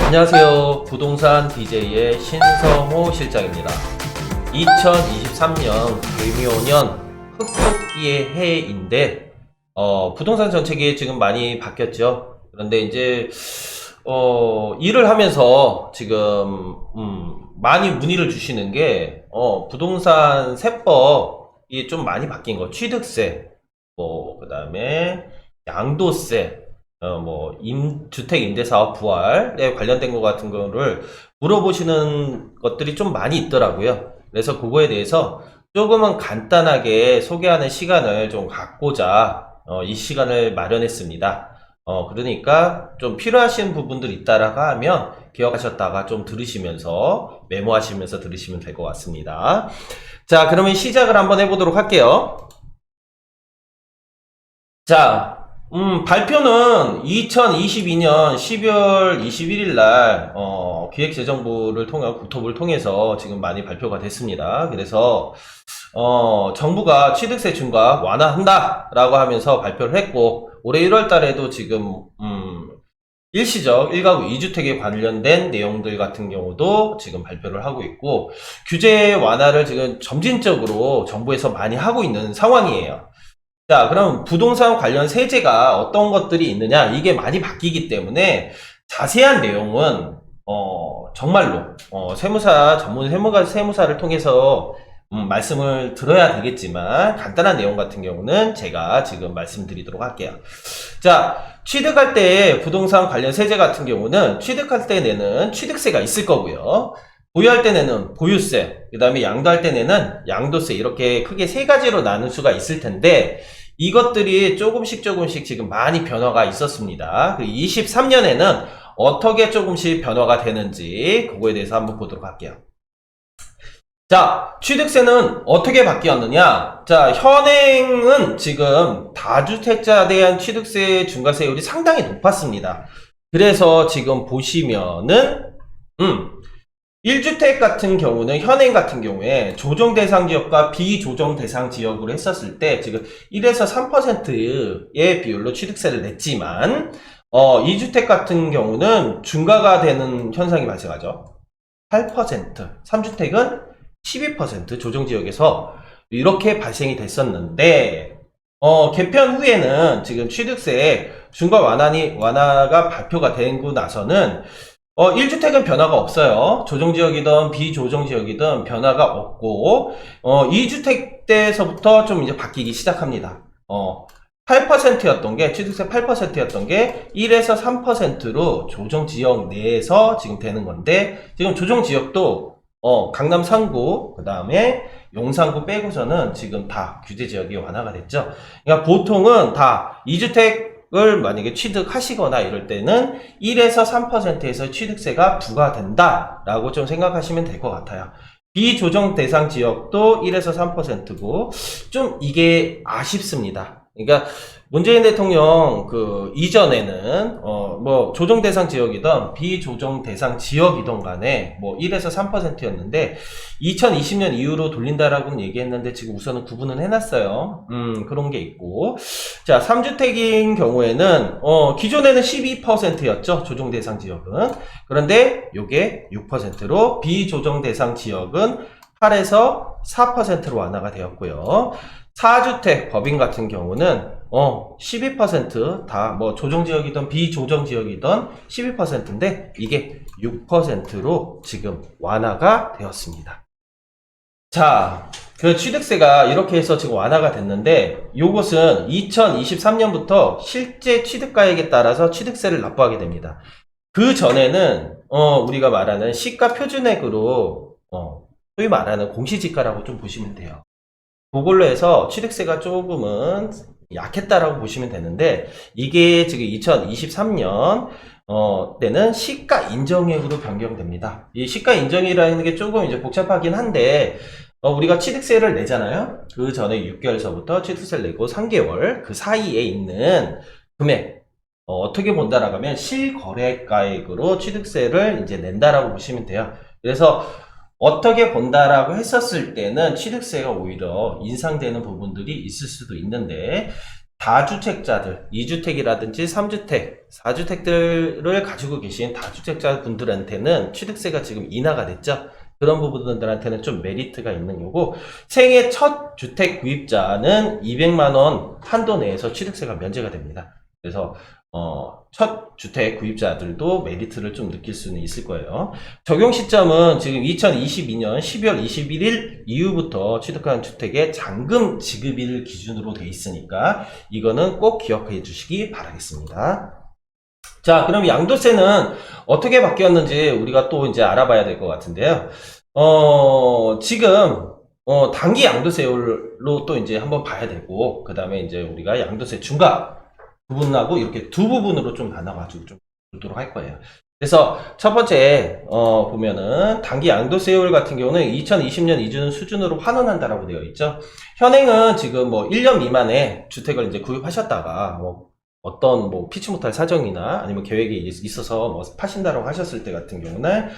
안녕하세요. 부동산 DJ의 신성호 실장입니다. 2023년 개묘년 흑토끼의 해인데 부동산 정책이 지금 많이 바뀌었죠. 그런데 이제 일을 하면서 지금 많이 문의를 주시는 게 부동산 세법이 좀 많이 바뀐 거, 취득세, 그다음에 양도세, 주택 임대사업 부활에 관련된 것 같은 거를 물어보시는 것들이 좀 많이 있더라고요. 그래서 그거에 대해서 조금은 간단하게 소개하는 시간을 좀 갖고자 이 시간을 마련했습니다. 그러니까 좀 필요하신 부분들 있다라고 하면 기억하셨다가 좀 들으시면서 메모하시면서 들으시면 될 것 같습니다. 자, 그러면 시작을 한번 해보도록 할게요. 자, 발표는 2022년 12월 21일 날, 기획재정부를 통한 국토부를 통해서 지금 많이 발표가 됐습니다. 그래서, 정부가 취득세 중과 완화한다라고 하면서 발표를 했고, 올해 1월 달에도 지금, 일시적 1가구 2주택에 관련된 내용들 같은 경우도 지금 발표를 하고 있고, 규제 완화를 지금 점진적으로 정부에서 많이 하고 있는 상황이에요. 자, 그럼 부동산 관련 세제가 어떤 것들이 있느냐, 이게 많이 바뀌기 때문에 자세한 내용은 정말로 세무사 전문 세무사를 통해서 말씀을 들어야 되겠지만, 간단한 내용 같은 경우는 제가 지금 말씀드리도록 할게요. 자, 취득할 때 부동산 관련 세제 같은 경우는 취득할 때 내는 취득세가 있을 거고요. 보유할 때 내는 보유세, 그 다음에 양도할 때 내는 양도세, 이렇게 크게 세 가지로 나눌 수가 있을 텐데, 이것들이 조금씩 지금 많이 변화가 있었습니다. 23년에는 어떻게 조금씩 변화가 되는지 그거에 대해서 한번 보도록 할게요. 자, 취득세는 어떻게 바뀌었느냐? 자, 현행은 지금 다주택자에 대한 취득세 중과세율이 상당히 높았습니다. 그래서 지금 보시면은 1주택 같은 경우는 현행 같은 경우에 조정 대상 지역과 비조정 대상 지역으로 했었을 때 지금 1에서 3%의 비율로 취득세를 냈지만 2주택 같은 경우는 중과가 되는 현상이 발생하죠. 8%, 3주택은 12% 조정 지역에서 이렇게 발생이 됐었는데 개편 후에는 지금 취득세 중과 완화가 발표가 되고 나서는 1주택은 변화가 없어요. 조정지역이든 비조정지역이든 변화가 없고, 2주택 때서부터 좀 이제 바뀌기 시작합니다. 8%였던 게, 취득세 8%였던 게 1에서 3%로 조정지역 내에서 지금 되는 건데, 지금 조정지역도, 강남 3구, 그 다음에 용산구 빼고서는 지금 다 규제지역이 완화가 됐죠. 그러니까 보통은 다 2주택 을 만약에 취득하시거나 이럴 때는 1에서 3%에서 취득세가 부과된다 라고 좀 생각하시면 될 것 같아요. 비조정 대상 지역도 1에서 3%고 좀 이게 아쉽습니다. 그러니까 문재인 대통령 이전에는 조정 대상 지역이든 비조정 대상 지역이든 간에 1에서 3%였는데 2020년 이후로 돌린다라고는 얘기했는데 지금 우선은 구분은 해놨어요. 그런 게 있고, 자, 3주택인 경우에는 기존에는 12%였죠. 조정 대상 지역은. 그런데 요게 6%로 비조정 대상 지역은 8에서 4%로 완화가 되었고요. 4주택 법인 같은 경우는 12%다 조정지역이든 비조정지역이든 12%인데 이게 6%로 지금 완화가 되었습니다. 자, 그 취득세가 이렇게 해서 지금 완화가 됐는데 요것은 2023년부터 실제 취득가액에 따라서 취득세를 납부하게 됩니다. 그 전에는 우리가 말하는 시가 표준액으로 소위 말하는 공시지가라고 좀 보시면 돼요. 그걸로 해서 취득세가 조금은 약했다라고 보시면 되는데, 이게 지금 2023년 때는 시가 인정액으로 변경됩니다. 이 시가 인정이라는 게 조금 이제 복잡하긴 한데, 우리가 취득세를 내잖아요. 그 전에 6개월서부터 취득세를 내고 3개월 그 사이에 있는 금액, 어떻게 본다라고 하면 실거래가액으로 취득세를 이제 낸다라고 보시면 돼요. 그래서 어떻게 본다라고 했었을 때는 취득세가 오히려 인상되는 부분들이 있을 수도 있는데, 다주택자들, 2주택이라든지 3주택, 4주택들을 가지고 계신 다주택자 분들한테는 취득세가 지금 인하가 됐죠. 그런 부분들한테는 좀 메리트가 있는 거고, 생애 첫 주택 구입자는 200만원 한도 내에서 취득세가 면제가 됩니다. 그래서 첫 주택 구입자들도 메리트를 좀 느낄 수는 있을 거예요. 적용 시점은 지금 2022년 12월 21일 이후부터 취득한 주택의 잔금 지급일 기준으로 돼 있으니까 이거는 꼭 기억해 주시기 바라겠습니다. 자, 그럼 양도세는 어떻게 바뀌었는지 우리가 또 이제 알아봐야 될 것 같은데요. 지금 단기 양도세율로 또 이제 한번 봐야 되고, 그 다음에 이제 우리가 양도세 중과 부분하고 이렇게 두 부분으로 좀 나눠가지고 좀 보도록 할 거예요. 그래서 첫 번째 보면은 단기 양도세율 같은 경우는 2020년 이전 수준으로 환원한다라고 되어 있죠. 현행은 지금 뭐 1년 미만의 주택을 이제 구입하셨다가 뭐 어떤 뭐 피치 못할 사정이나 아니면 계획이 있어서 뭐 파신다라고 하셨을 때 같은 경우는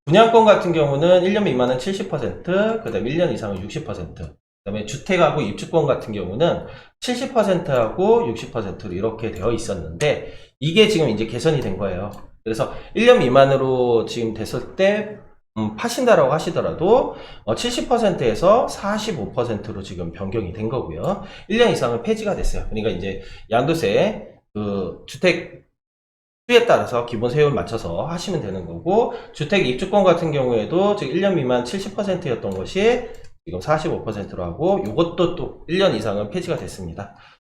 분양권 같은 경우는 1년 미만은 70%, 그 다음에 1년 이상은 60%, 그 다음에 주택하고 입주권 같은 경우는 70%하고 60%로 이렇게 되어 있었는데, 이게 지금 이제 개선이 된 거예요. 그래서 1년 미만으로 지금 됐을 때, 파신다라고 하시더라도, 70%에서 45%로 지금 변경이 된 거고요. 1년 이상은 폐지가 됐어요. 그러니까 이제 양도세, 주택 수에 따라서 기본 세율 맞춰서 하시면 되는 거고, 주택 입주권 같은 경우에도 지금 1년 미만 70%였던 것이 지금 45%로 하고, 요것도 또 1년 이상은 폐지가 됐습니다.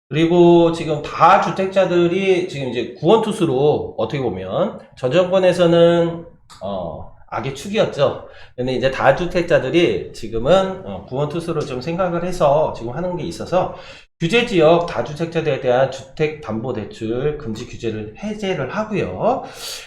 그리고 지금 다주택자들이 지금 이제 구원투수로 어떻게 보면 전 정권에서는 악의 축이었죠. 근데 이제 다주택자들이 지금은 구원투수로 좀 생각을 해서 지금 하는 게 있어서, 규제지역 다주택자들에 대한 주택담보대출 금지 규제를 해제를 하고요.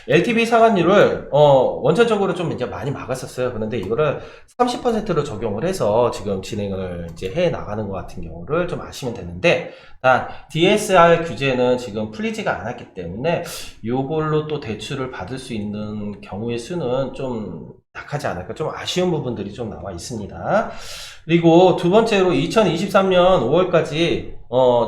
LTV 상환율을 원천적으로 좀 이제 많이 막았었어요. 그런데 이거를 30%로 적용을 해서 지금 진행을 이제 해 나가는 것 같은 경우를 좀 아시면 되는데, 단 DSR 규제는 지금 풀리지가 않았기 때문에 이걸로 또 대출을 받을 수 있는 경우의 수는 좀 약하지 않을까, 좀 아쉬운 부분들이 좀 나와 있습니다. 그리고 두 번째로 2023년 5월까지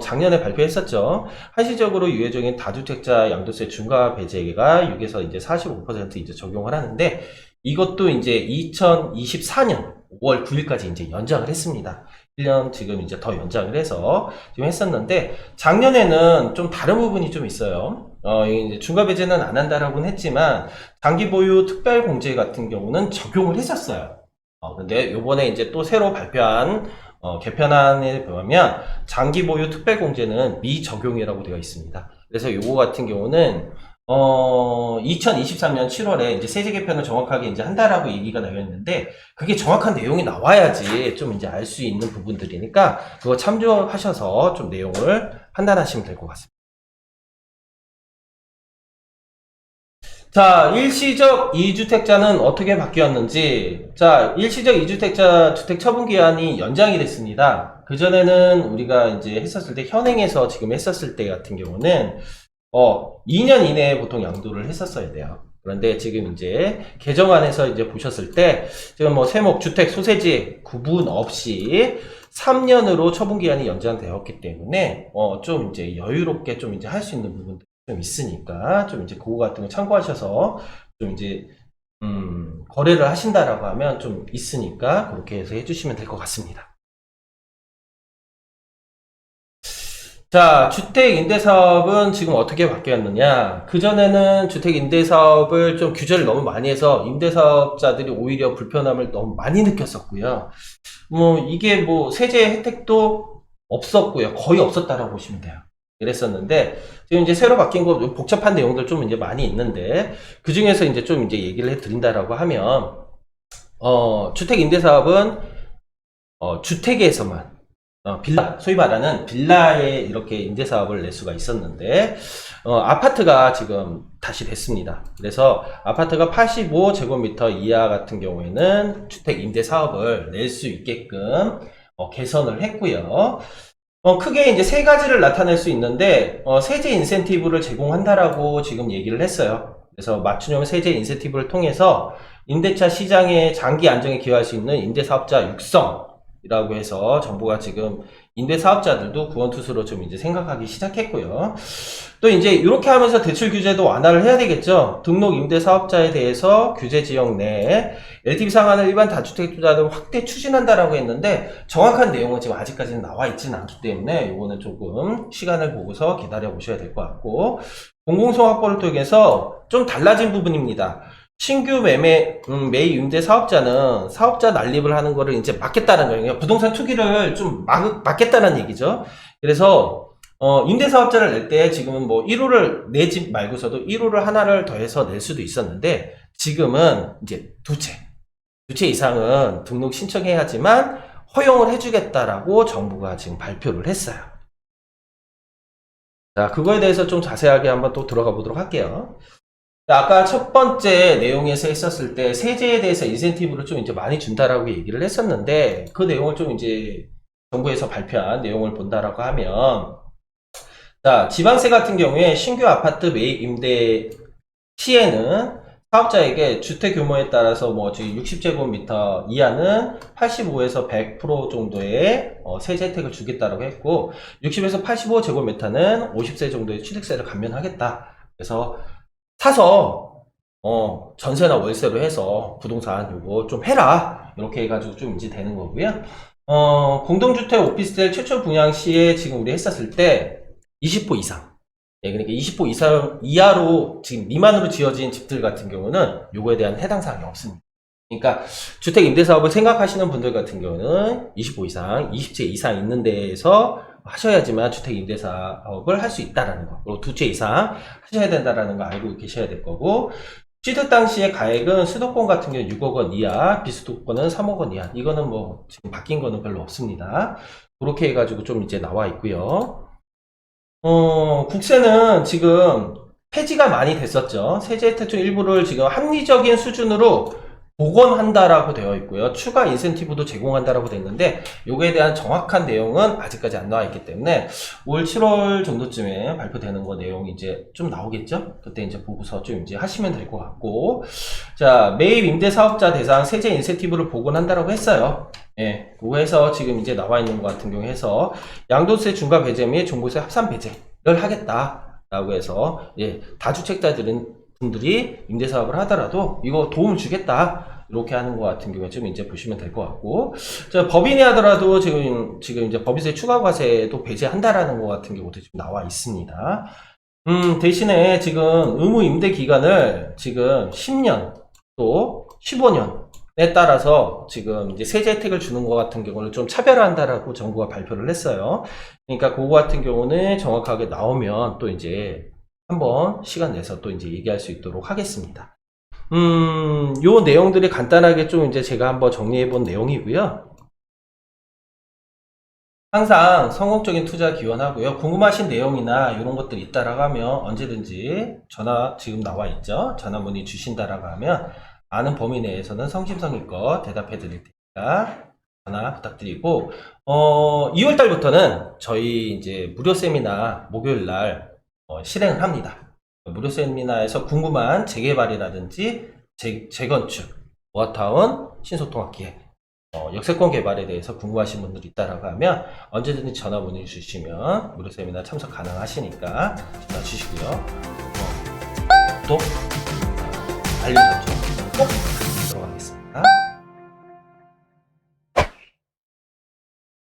작년에 발표했었죠. 한시적으로 유예적인 다주택자 양도세 중과 배제가 6에서 이제 45% 이제 적용을 하는데, 이것도 이제 2024년 5월 9일까지 이제 연장을 했습니다. 1년 지금 이제 더 연장을 해서 지금 했었는데, 작년에는 좀 다른 부분이 좀 있어요. 이제 중과 배제는 안 한다라고는 했지만 장기 보유 특별 공제 같은 경우는 적용을 했었어요. 근데 요번에 이제 또 새로 발표한 개편안에 보면 장기 보유 특별 공제는 미적용이라고 되어 있습니다. 그래서 요거 같은 경우는 2023년 7월에 이제 세제 개편을 정확하게 이제 한다라고 얘기가 나와 있는데, 그게 정확한 내용이 나와야지 좀 이제 알 수 있는 부분들이니까 그거 참조하셔서 좀 내용을 판단하시면 될 것 같습니다. 자, 일시적 2주택자는 어떻게 바뀌었는지. 자, 일시적 2주택자 주택 처분 기한이 연장이 됐습니다. 그전에는 우리가 이제 했었을 때, 현행에서 지금 했었을 때 같은 경우는 2년 이내에 보통 양도를 했었어야 돼요. 그런데 지금 이제 개정안에서 이제 보셨을 때, 지금 뭐 세목, 주택, 소재지 구분 없이 3년으로 처분 기한이 연장되었기 때문에 좀 이제 여유롭게 좀 이제 할 수 있는 부분들 좀 있으니까, 좀 이제 그거 같은 거 참고하셔서 좀 이제 거래를 하신다라고 하면 좀 있으니까 그렇게 해서 해주시면 될 것 같습니다. 자, 주택임대사업은 지금 어떻게 바뀌었느냐. 그전에는 주택임대사업을 좀 규제를 너무 많이 해서 임대사업자들이 오히려 불편함을 너무 많이 느꼈었고요. 이게 뭐 세제 혜택도 없었고요. 거의 없었다라고 보시면 돼요. 이랬었는데, 지금 이제 새로 바뀐 거 복잡한 내용들 좀 이제 많이 있는데, 그 중에서 이제 좀 이제 얘기를 해 드린다라고 하면, 주택임대사업은 주택에서만 빌라, 소위 말하는 빌라에 이렇게 임대사업을 낼 수가 있었는데, 아파트가 지금 다시 됐습니다. 그래서 아파트가 85제곱미터 이하 같은 경우에는 주택 임대사업을 낼 수 있게끔 개선을 했고요. 크게 이제 세 가지를 나타낼 수 있는데, 세제 인센티브를 제공한다라고 지금 얘기를 했어요. 그래서 맞춤형 세제 인센티브를 통해서 임대차 시장의 장기 안정에 기여할 수 있는 임대사업자 육성, 이라고 해서 정부가 지금 임대사업자들도 구원투수로 좀 이제 생각하기 시작했고요. 또 이제 이렇게 하면서 대출 규제도 완화를 해야 되겠죠. 등록 임대사업자에 대해서 규제 지역 내에 LTV 상한을 일반 다주택 투자자들 확대 추진한다라고 했는데 정확한 내용은 지금 아직까지는 나와 있지는 않기 때문에 이거는 조금 시간을 보고서 기다려 보셔야 될 것 같고, 공공성 확보를 통해서 좀 달라진 부분입니다. 신규 매입 임대 사업자는 사업자 난립을 하는 거를 이제 막겠다는 거예요. 부동산 투기를 좀 막겠다는 얘기죠. 그래서 임대 사업자를 낼 때 지금은 뭐 1호를 내지 말고서도 1호를 하나를 더해서 낼 수도 있었는데, 지금은 이제 두 채 이상은 등록 신청해야지만 허용을 해주겠다라고 정부가 지금 발표를 했어요. 자, 그거에 대해서 좀 자세하게 한번 또 들어가 보도록 할게요. 아까 첫 번째 내용에서 했었을 때 세제에 대해서 인센티브를 좀 이제 많이 준다라고 얘기를 했었는데, 그 내용을 좀 이제 정부에서 발표한 내용을 본다라고 하면, 자, 지방세 같은 경우에 신규 아파트 매입 임대 시에는 사업자에게 주택 규모에 따라서 뭐 지금 60제곱미터 이하는 85에서 100% 정도의 세제 혜택을 주겠다라고 했고, 60에서 85제곱미터는 50세 정도의 취득세를 감면하겠다. 그래서 사서 전세나 월세로 해서 부동산 요거 좀 해라, 이렇게 해가지고 좀 이제 되는 거고요. 공동주택 오피스텔 최초 분양 시에 지금 우리 했었을 때 20호 이상, 예, 그러니까 20호 이상 이하로 지금 미만으로 지어진 집들 같은 경우는 요거에 대한 해당 사항이 없습니다. 그러니까 주택 임대 사업을 생각하시는 분들 같은 경우는 25 이상, 20채 이상 있는 데에서 하셔야지만 주택 임대 사업을 할 수 있다라는 거, 그리고 2채 이상 하셔야 된다라는 거 알고 계셔야 될 거고, 취득 당시의 가액은 수도권 같은 경우 6억 원 이하, 비수도권은 3억 원 이하. 이거는 뭐 지금 바뀐 거는 별로 없습니다. 그렇게 해가지고 좀 이제 나와 있고요. 국세는 지금 폐지가 많이 됐었죠. 세제 혜택 중 일부를 지금 합리적인 수준으로 복원한다라고 되어 있고요. 추가 인센티브도 제공한다라고 됐는데, 요거에 대한 정확한 내용은 아직까지 안 나와 있기 때문에 올 7월 정도쯤에 발표되는 거 내용이 이제 좀 나오겠죠. 그때 이제 보고서 좀 이제 하시면 될 것 같고, 자, 매입 임대 사업자 대상 세제 인센티브를 복원한다라고 했어요. 예, 그거 해서 지금 이제 나와 있는 것 같은 경우 해서 양도세 중과 배제 및 종부세 합산 배제를 하겠다라고 해서, 예, 다주택자들은 분들이 임대사업을 하더라도 이거 도움을 주겠다, 이렇게 하는 것 같은 경우에 좀 이제 보시면 될 것 같고, 자, 법인이 하더라도 지금 이제 법인세 추가과세도 배제한다라는 것 같은 경우도 지금 나와 있습니다. 대신에 지금 의무 임대 기간을 지금 10년 또 15년에 따라서 지금 이제 세제 혜택을 주는 것 같은 경우는 좀 차별화한다라고 정부가 발표를 했어요. 그러니까 그거 같은 경우는 정확하게 나오면 또 이제 한번 시간 내서 또 이제 얘기할 수 있도록 하겠습니다. 요 내용들이 간단하게 좀 이제 제가 한번 정리해 본 내용이고요. 항상 성공적인 투자 기원하고요. 궁금하신 내용이나 이런 것들 있다라고 하면 언제든지 전화 지금 나와 있죠. 전화 문의 주신다라고 하면 아는 범위 내에서는 성심성의껏 대답해 드릴 테니까 전화 부탁드리고, 2월 달부터는 저희 이제 무료 세미나 목요일 날 실행을 합니다. 무료 세미나에서 궁금한 재개발이라든지 재건축, 모아타운, 신소통합기획, 역세권 개발에 대해서 궁금하신 분들이 있다라고 하면 언제든지 전화 문의 주시면 무료 세미나 참석 가능하시니까 전화 주시고요. 또 알림 설정 꼭